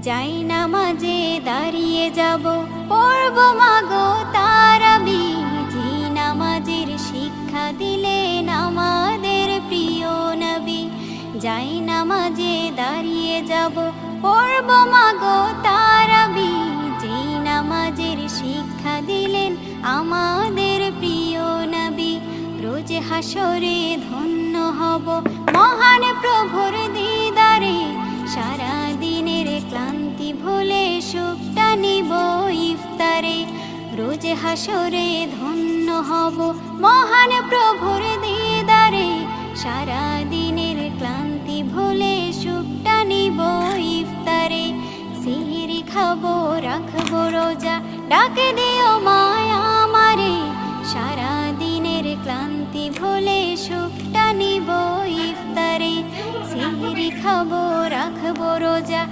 যাই নামাজে দাঁড়িয়ে যাব, পড়ব মাগো তারাবি। যে নামাজের শিক্ষা দিলেন আমাদের প্রিয় নবী। যাই নামাজে দাঁড়িয়ে যাব, পড়ব মাগো তারাবি। যে নামাজের শিক্ষা দিলেন আমাদের প্রিয় নবী। রোজ হাসরে ধন্য হব মহান প্রভুর দিদারে। সারা দিনের ক্লান্তি ভুলে সুখটা নিব ইফতারে। রোজ হাসরে ধন্য হব মহান প্রভুর দিদারে। সারা দিনের ক্লান্তি ভুলে সুখটা নিব ইফতারে। সিহরি খাবো রাখবো রোজা, ডাকে দিও মায়া আমারে। সারা দিনের ক্লান্তি ভুলে সুখটা নিব ইফতারে। সিহরি খাবো রাখবো রোজা,